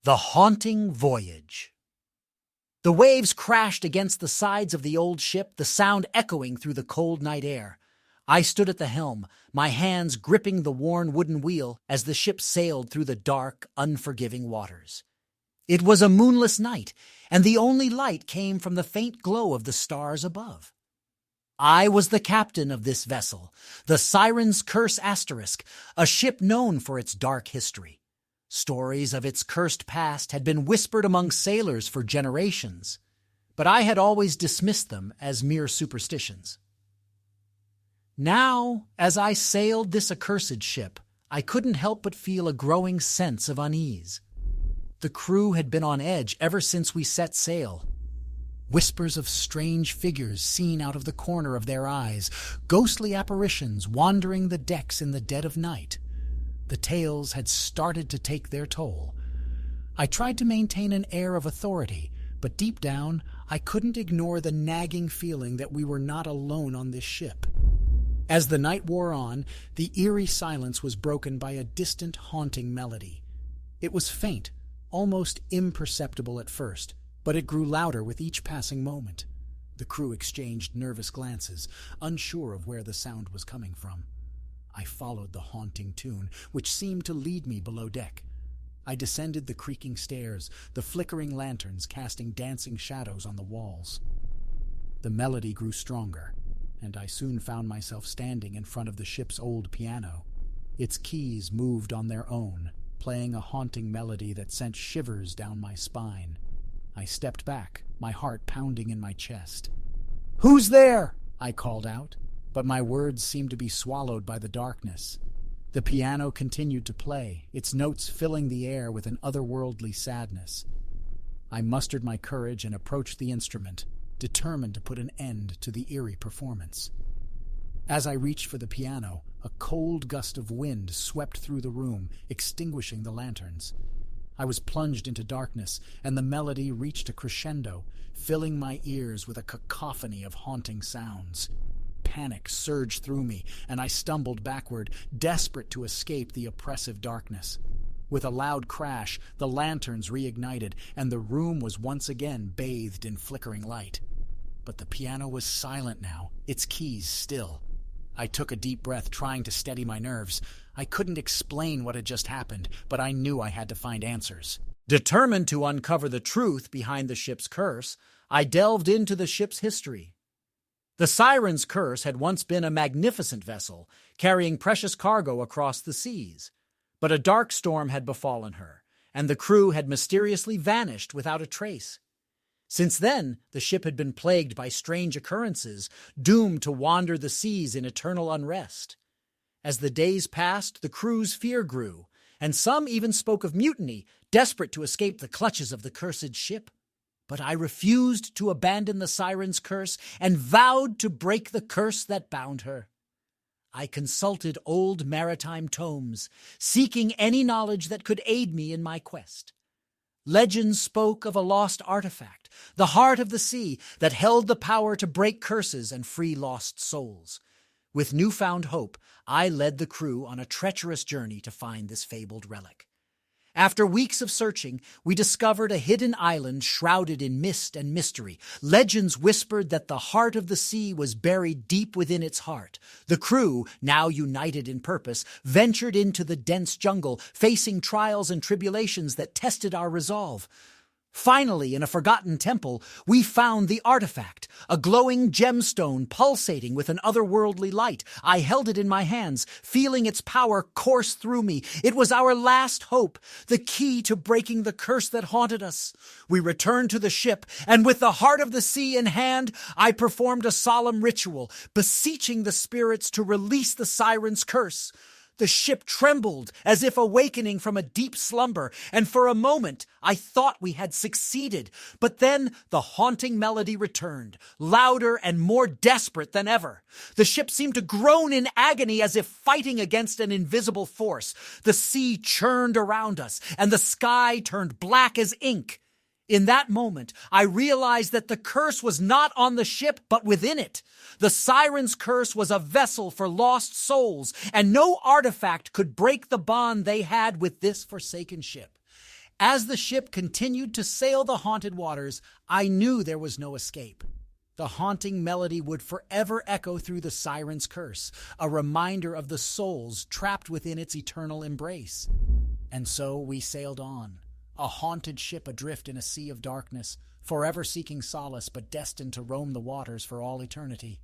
The Haunting Voyage. The waves crashed against the sides of the old ship, the sound echoing through the cold night air. I stood at the helm, my hands gripping the worn wooden wheel as the ship sailed through the dark, unforgiving waters. It was a moonless night, and the only light came from the faint glow of the stars above. I was the captain of this vessel, the Siren's Curse Asterisk, a ship known for its dark history. Stories of its cursed past had been whispered among sailors for generations, but I had always dismissed them as mere superstitions. Now, as I sailed this accursed ship, I couldn't help but feel a growing sense of unease. The crew had been on edge ever since we set sail. Whispers of strange figures seen out of the corner of their eyes, ghostly apparitions wandering the decks in the dead of night. The tales had started to take their toll. I tried to maintain an air of authority, but deep down, I couldn't ignore the nagging feeling that we were not alone on this ship. As the night wore on, the eerie silence was broken by a distant, haunting melody. It was faint, almost imperceptible at first, but it grew louder with each passing moment. The crew exchanged nervous glances, unsure of where the sound was coming from. I followed the haunting tune, which seemed to lead me below deck. I descended the creaking stairs, the flickering lanterns casting dancing shadows on the walls. The melody grew stronger, and I soon found myself standing in front of the ship's old piano. Its keys moved on their own, playing a haunting melody that sent shivers down my spine. I stepped back, my heart pounding in my chest. "Who's there?" I called out, but my words seemed to be swallowed by the darkness. The piano continued to play, its notes filling the air with an otherworldly sadness. I mustered my courage and approached the instrument, determined to put an end to the eerie performance. As I reached for the piano, a cold gust of wind swept through the room, extinguishing the lanterns. I was plunged into darkness, and the melody reached a crescendo, filling my ears with a cacophony of haunting sounds. Panic surged through me, and I stumbled backward, desperate to escape the oppressive darkness. With a loud crash, the lanterns reignited, and the room was once again bathed in flickering light. But the piano was silent now, its keys still. I took a deep breath, trying to steady my nerves. I couldn't explain what had just happened, but I knew I had to find answers. Determined to uncover the truth behind the ship's curse, I delved into the ship's history. The Siren's Curse had once been a magnificent vessel, carrying precious cargo across the seas. But a dark storm had befallen her, and the crew had mysteriously vanished without a trace. Since then, the ship had been plagued by strange occurrences, doomed to wander the seas in eternal unrest. As the days passed, the crew's fear grew, and some even spoke of mutiny, desperate to escape the clutches of the cursed ship. But I refused to abandon the Siren's Curse and vowed to break the curse that bound her. I consulted old maritime tomes, seeking any knowledge that could aid me in my quest. Legends spoke of a lost artifact, the heart of the sea, that held the power to break curses and free lost souls. With newfound hope, I led the crew on a treacherous journey to find this fabled relic. After weeks of searching, we discovered a hidden island shrouded in mist and mystery. Legends whispered that the heart of the sea was buried deep within its heart. The crew, now united in purpose, ventured into the dense jungle, facing trials and tribulations that tested our resolve. Finally, in a forgotten temple, we found the artifact, a glowing gemstone pulsating with an otherworldly light. I held it in my hands, feeling its power course through me. It was our last hope, the key to breaking the curse that haunted us. We returned to the ship, and with the heart of the sea in hand, I performed a solemn ritual, beseeching the spirits to release the Siren's Curse. The ship trembled as if awakening from a deep slumber, and for a moment I thought we had succeeded. But then the haunting melody returned, louder and more desperate than ever. The ship seemed to groan in agony as if fighting against an invisible force. The sea churned around us, and the sky turned black as ink. In that moment, I realized that the curse was not on the ship, but within it. The Siren's Curse was a vessel for lost souls, and no artifact could break the bond they had with this forsaken ship. As the ship continued to sail the haunted waters, I knew there was no escape. The haunting melody would forever echo through the siren's curse, a reminder of the souls trapped within its eternal embrace. And so we sailed on, a haunted ship adrift in a sea of darkness, forever seeking solace but destined to roam the waters for all eternity.